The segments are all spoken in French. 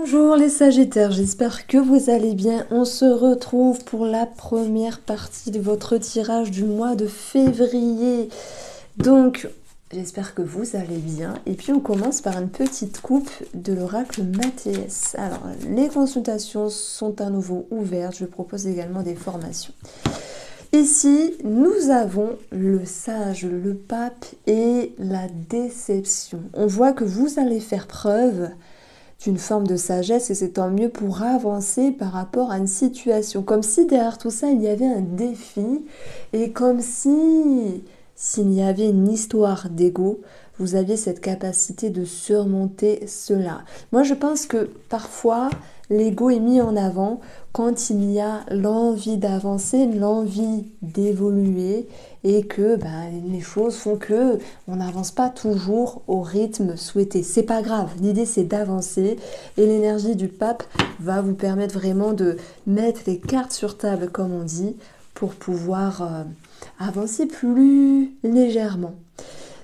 Bonjour les Sagittaires, j'espère que vous allez bien. On se retrouve pour la première partie de votre tirage du mois de février. Donc, j'espère que vous allez bien. Et puis on commence par une petite coupe de l'oracle Mathéès. Alors, les consultations sont à nouveau ouvertes. Je propose également des formations. Ici, nous avons le sage, le pape et la déception. On voit que vous allez faire preuve d'une forme de sagesse et c'est tant mieux pour avancer par rapport à une situation. Comme si derrière tout ça, il y avait un défi et comme si s'il y avait une histoire d'ego, vous aviez cette capacité de surmonter cela. Moi, je pense que parfois, l'ego est mis en avant quand il y a l'envie d'avancer, l'envie d'évoluer et que les choses font que on n'avance pas toujours au rythme souhaité. C'est pas grave, l'idée c'est d'avancer et l'énergie du pape va vous permettre vraiment de mettre les cartes sur table comme on dit pour pouvoir avancer plus légèrement.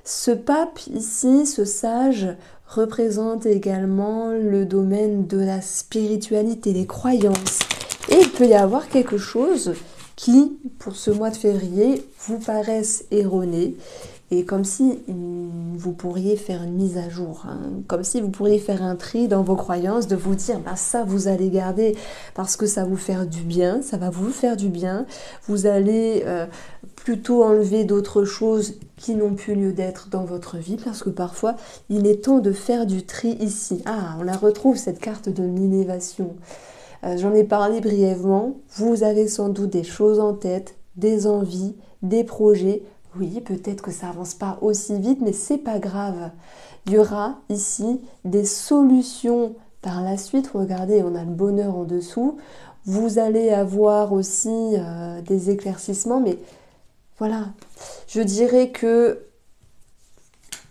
Ce pape ici, ce sage, représente également le domaine de la spiritualité, les croyances. Et il peut y avoir quelque chose qui, pour ce mois de février, vous paraissent erroné. Et comme si vous pourriez faire une mise à jour, hein, comme si vous pourriez faire un tri dans vos croyances, de vous dire, ça vous allez garder parce que ça vous fait du bien, ça va vous faire du bien. Vous allez plutôt enlever d'autres choses qui n'ont plus lieu d'être dans votre vie parce que parfois, il est temps de faire du tri ici. Ah, on la retrouve cette carte de l'élévation. J'en ai parlé brièvement. Vous avez sans doute des choses en tête, des envies, des projets. Oui, peut-être que ça avance pas aussi vite, mais c'est pas grave. Il y aura ici des solutions par la suite. Regardez, on a le bonheur en dessous. Vous allez avoir aussi des éclaircissements, mais voilà. Je dirais que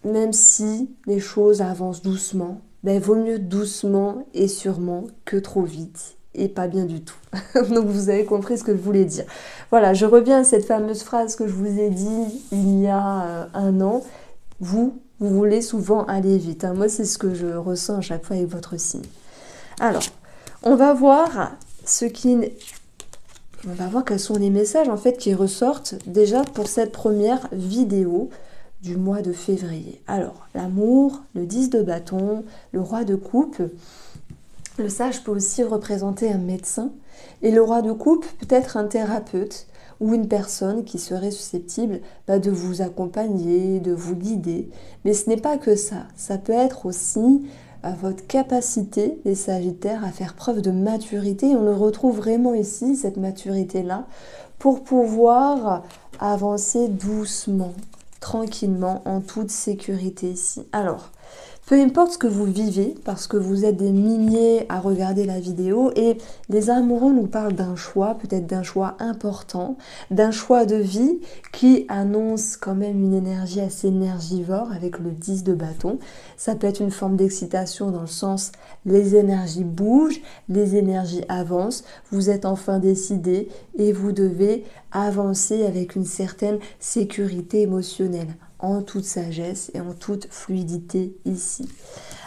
même si les choses avancent doucement, vaut mieux doucement et sûrement que trop vite. Et pas bien du tout. Donc vous avez compris ce que je voulais dire. Voilà, je reviens à cette fameuse phrase que je vous ai dit il y a un an. Vous voulez souvent aller vite. Moi, c'est ce que je ressens à chaque fois avec votre signe. Alors, on va voir on va voir quels sont les messages en fait qui ressortent déjà pour cette première vidéo du mois de février. Alors, l'amour, le 10 de bâton, le roi de coupe. Le sage peut aussi représenter un médecin et le roi de coupe peut être un thérapeute ou une personne qui serait susceptible de vous accompagner, de vous guider. Mais ce n'est pas que ça. Ça peut être aussi votre capacité, les Sagittaires, à faire preuve de maturité. On le retrouve vraiment ici, cette maturité-là, pour pouvoir avancer doucement, tranquillement, en toute sécurité ici. Alors, peu importe ce que vous vivez, parce que vous êtes des milliers à regarder la vidéo, et les amoureux nous parlent d'un choix, peut-être d'un choix important, d'un choix de vie qui annonce quand même une énergie assez énergivore avec le 10 de bâton. Ça peut être une forme d'excitation dans le sens les énergies bougent, les énergies avancent, vous êtes enfin décidé et vous devez avancer avec une certaine sécurité émotionnelle, en toute sagesse et en toute fluidité ici.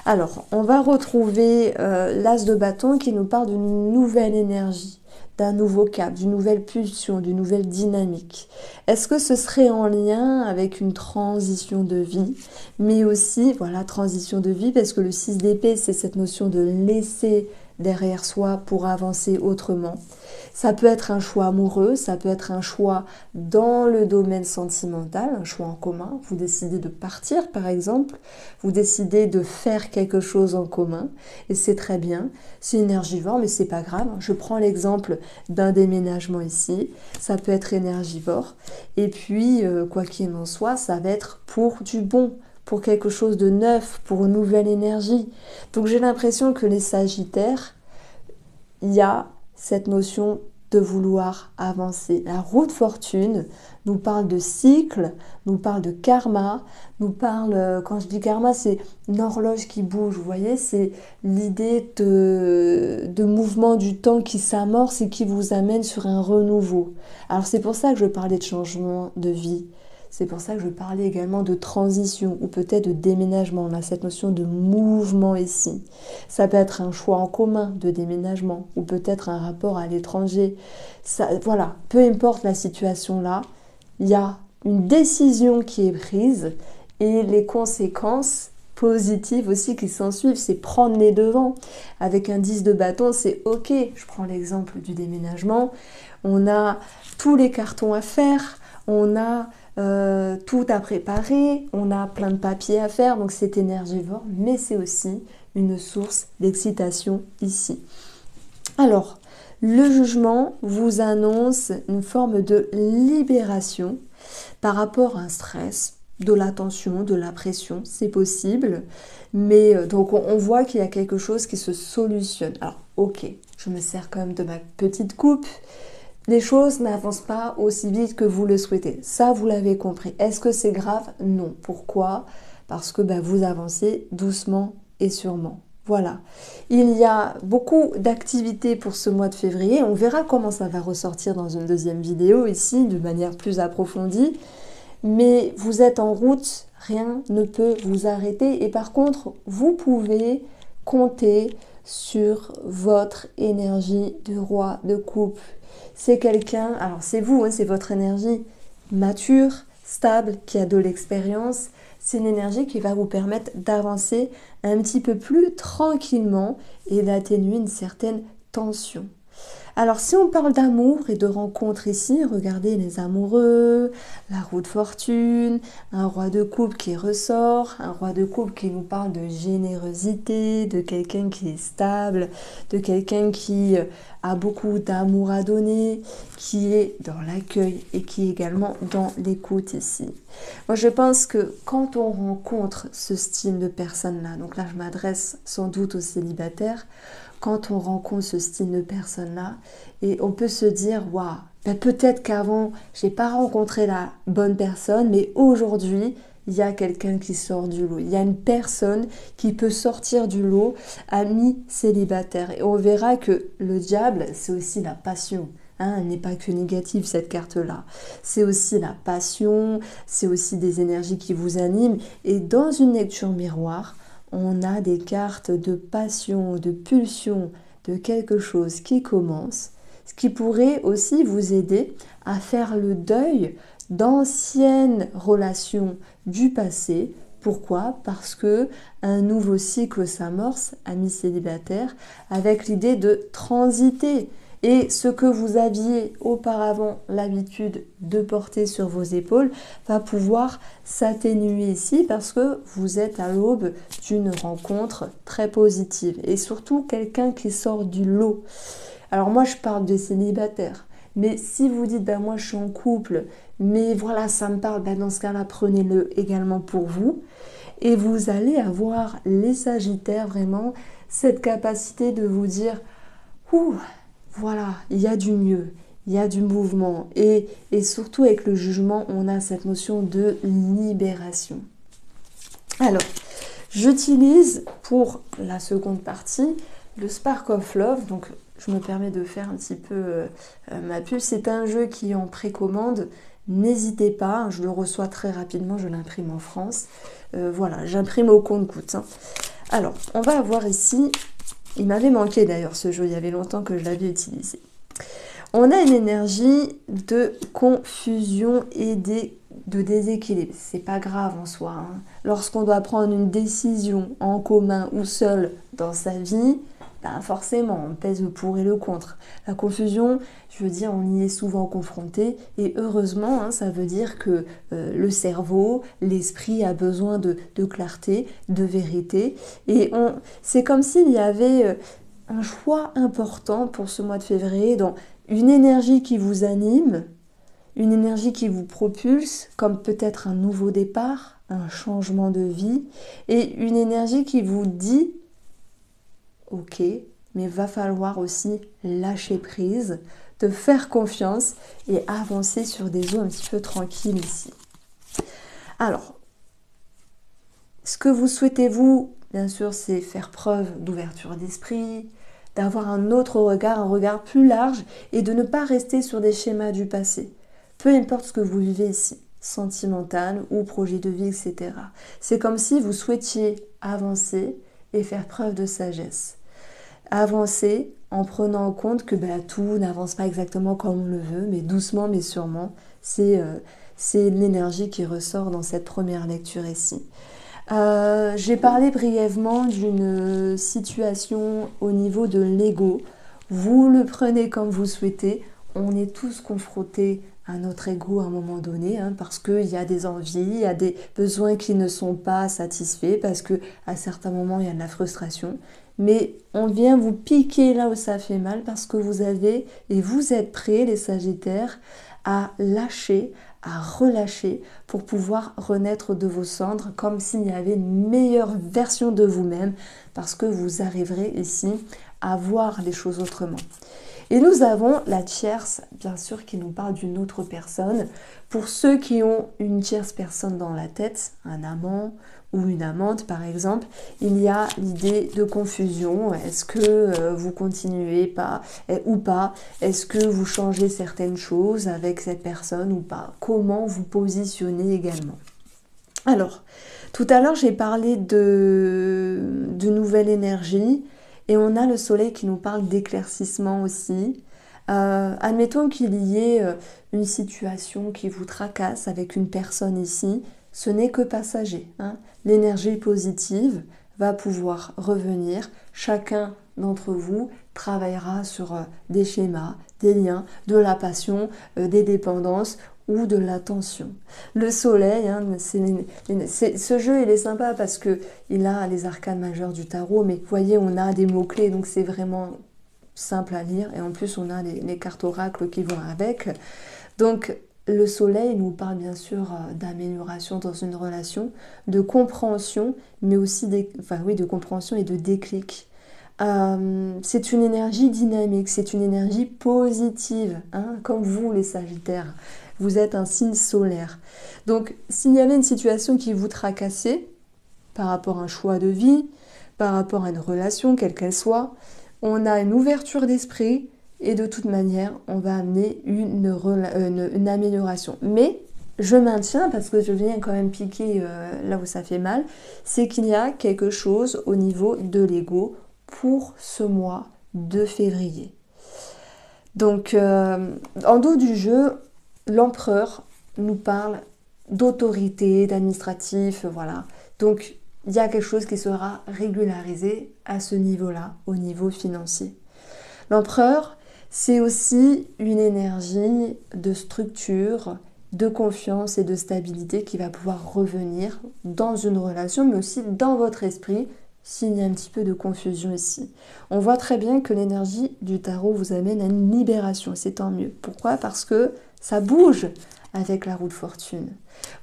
Alors, on va retrouver l'as de bâton qui nous parle d'une nouvelle énergie, d'un nouveau cap, d'une nouvelle pulsion, d'une nouvelle dynamique. Est-ce que ce serait en lien avec une transition de vie? Mais aussi, voilà, transition de vie, parce que le 6 d'épée, c'est cette notion de laisser derrière soi pour avancer autrement. Ça peut être un choix amoureux, ça peut être un choix dans le domaine sentimental, un choix en commun. Vous décidez de partir par exemple, vous décidez de faire quelque chose en commun et c'est très bien. C'est énergivore mais c'est pas grave. Je prends l'exemple d'un déménagement ici, ça peut être énergivore et puis quoi qu'il en soit, ça va être pour du bon, pour quelque chose de neuf, pour une nouvelle énergie. Donc j'ai l'impression que les Sagittaires, il y a cette notion de vouloir avancer. La roue de fortune nous parle de cycle, nous parle de karma, nous parle, quand je dis karma, c'est une horloge qui bouge, vous voyez, c'est l'idée de mouvement du temps qui s'amorce et qui vous amène sur un renouveau. Alors c'est pour ça que je parlais de changement de vie. C'est pour ça que je parlais également de transition ou peut-être de déménagement. On a cette notion de mouvement ici. Ça peut être un choix en commun de déménagement ou peut-être un rapport à l'étranger. Voilà, peu importe la situation là, il y a une décision qui est prise et les conséquences positives aussi qui s'en suivent, c'est prendre les devants. Avec un 10 de bâton, c'est ok. Je prends l'exemple du déménagement. On a tous les cartons à faire, on a tout à préparer, on a plein de papiers à faire, donc c'est énergivore, mais c'est aussi une source d'excitation ici. Alors, le jugement vous annonce une forme de libération par rapport à un stress, de la tension, de la pression, c'est possible. Mais donc on voit qu'il y a quelque chose qui se solutionne. Alors ok, je me sers quand même de ma petite coupe. Les choses n'avancent pas aussi vite que vous le souhaitez. Ça, vous l'avez compris. Est-ce que c'est grave? Non. Pourquoi? Parce que vous avancez doucement et sûrement. Voilà. Il y a beaucoup d'activités pour ce mois de février. On verra comment ça va ressortir dans une deuxième vidéo ici, de manière plus approfondie. Mais vous êtes en route, rien ne peut vous arrêter. Et par contre, vous pouvez compter sur votre énergie de roi de coupe. C'est quelqu'un, alors c'est vous, hein, c'est votre énergie mature, stable, qui a de l'expérience. C'est une énergie qui va vous permettre d'avancer un petit peu plus tranquillement et d'atténuer une certaine tension. Alors si on parle d'amour et de rencontres ici, regardez les amoureux, la roue de fortune, un roi de coupe qui ressort, un roi de coupe qui nous parle de générosité, de quelqu'un qui est stable, de quelqu'un qui a beaucoup d'amour à donner, qui est dans l'accueil et qui est également dans l'écoute ici. Moi je pense que quand on rencontre ce style de personne-là, donc là je m'adresse sans doute aux célibataires, quand on rencontre ce style de personne-là, et on peut se dire, waouh, peut-être qu'avant, j'ai pas rencontré la bonne personne, mais aujourd'hui, il y a quelqu'un qui sort du lot. Il y a une personne qui peut sortir du lot, ami célibataire. Et on verra que le diable, c'est aussi la passion. Hein, elle n'est pas que négative, cette carte-là. C'est aussi la passion, c'est aussi des énergies qui vous animent. Et dans une lecture miroir, on a des cartes de passion, de pulsion, de quelque chose qui commence, ce qui pourrait aussi vous aider à faire le deuil d'anciennes relations du passé. Pourquoi? Parce que un nouveau cycle s'amorce, amis célibataires, avec l'idée de transiter. Et ce que vous aviez auparavant l'habitude de porter sur vos épaules va pouvoir s'atténuer ici parce que vous êtes à l'aube d'une rencontre très positive. Et surtout quelqu'un qui sort du lot. Alors moi je parle des célibataires. Mais si vous dites moi je suis en couple, mais voilà ça me parle, dans ce cas-là prenez-le également pour vous. Et vous allez avoir les sagittaires vraiment cette capacité de vous dire ouh, voilà, il y a du mieux, il y a du mouvement. Et surtout avec le jugement, on a cette notion de libération. Alors, j'utilise pour la seconde partie le Spark of Love. Donc, je me permets de faire un petit peu ma pub. C'est un jeu qui est en précommande. N'hésitez pas, je le reçois très rapidement, je l'imprime en France. Voilà, j'imprime au compte-gouttes. Hein. Alors, on va avoir ici... Il m'avait manqué d'ailleurs ce jeu, il y avait longtemps que je l'avais utilisé. On a une énergie de confusion et de déséquilibre. C'est pas grave en soi. Hein. Lorsqu'on doit prendre une décision en commun ou seul dans sa vie, forcément, on pèse le pour et le contre. La confusion, je veux dire, on y est souvent confronté et heureusement, hein, ça veut dire que le cerveau, l'esprit a besoin de clarté, de vérité. Et c'est comme s'il y avait un choix important pour ce mois de février dans une énergie qui vous anime, une énergie qui vous propulse, comme peut-être un nouveau départ, un changement de vie, et une énergie qui vous dit ok, mais va falloir aussi lâcher prise, te faire confiance et avancer sur des eaux un petit peu tranquilles ici. Alors, ce que vous souhaitez vous, bien sûr, c'est faire preuve d'ouverture d'esprit, d'avoir un autre regard, un regard plus large et de ne pas rester sur des schémas du passé. Peu importe ce que vous vivez ici. sentimental ou projet de vie, etc. C'est comme si vous souhaitiez avancer et faire preuve de sagesse. Avancer en prenant en compte que tout n'avance pas exactement comme on le veut, mais doucement mais sûrement. C'est l'énergie qui ressort dans cette première lecture ici. J'ai parlé brièvement d'une situation au niveau de l'ego. Vous le prenez comme vous souhaitez. On est tous confrontés à notre ego à un moment donné, parce qu'il y a des envies, il y a des besoins qui ne sont pas satisfaits, parce que à certains moments il y a de la frustration. Mais on vient vous piquer là où ça fait mal, parce que vous avez et vous êtes prêts, les Sagittaires, à lâcher, à relâcher pour pouvoir renaître de vos cendres comme s'il y avait une meilleure version de vous-même, parce que vous arriverez ici à voir les choses autrement. Et nous avons la tierce, bien sûr, qui nous parle d'une autre personne. Pour ceux qui ont une tierce personne dans la tête, un amant ou une amante par exemple, il y a l'idée de confusion. Est-ce que vous continuez pas ou pas? Est-ce que vous changez certaines choses avec cette personne ou pas? Comment vous positionnez également? Alors, tout à l'heure j'ai parlé de nouvelle énergie. Et on a le soleil qui nous parle d'éclaircissement aussi. Admettons qu'il y ait une situation qui vous tracasse avec une personne ici. Ce n'est que passager. L'énergie positive va pouvoir revenir. Chacun d'entre vous travaillera sur des schémas, des liens, de la passion, des dépendances ou de l'attention. Le soleil, ce jeu il est sympa parce que il a les arcanes majeures du tarot, mais vous voyez on a des mots-clés, donc c'est vraiment simple à lire, et en plus on a les cartes oracles qui vont avec. Donc le soleil nous parle bien sûr d'amélioration dans une relation, de compréhension, mais aussi de compréhension et de déclic. C'est une énergie dynamique, c'est une énergie positive, comme vous les Sagittaires. Vous êtes un signe solaire. Donc, s'il y avait une situation qui vous tracassait, par rapport à un choix de vie, par rapport à une relation, quelle qu'elle soit, on a une ouverture d'esprit et de toute manière, on va amener une amélioration. Mais, je maintiens, parce que je viens quand même piquer là où ça fait mal, c'est qu'il y a quelque chose au niveau de l'ego pour ce mois de février. Donc, en dos du jeu, l'empereur nous parle d'autorité, d'administratif, voilà. Donc, il y a quelque chose qui sera régularisé à ce niveau-là, au niveau financier. L'empereur, c'est aussi une énergie de structure, de confiance et de stabilité qui va pouvoir revenir dans une relation, mais aussi dans votre esprit, s'il y a un petit peu de confusion ici. On voit très bien que l'énergie du tarot vous amène à une libération, c'est tant mieux. Pourquoi? Parce que ça bouge avec la roue de fortune.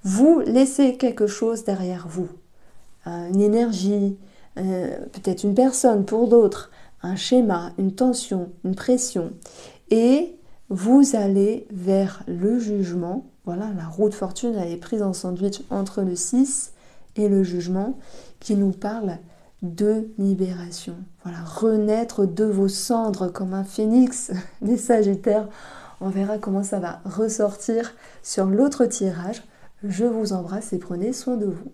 Vous laissez quelque chose derrière vous, une énergie, peut-être une personne pour d'autres, un schéma, une tension, une pression, et vous allez vers le jugement. Voilà, la roue de fortune, elle est prise en sandwich entre le 6 et le jugement, qui nous parle de libération. Voilà, renaître de vos cendres comme un phénix des Sagittaires. On verra comment ça va ressortir sur l'autre tirage. Je vous embrasse et prenez soin de vous.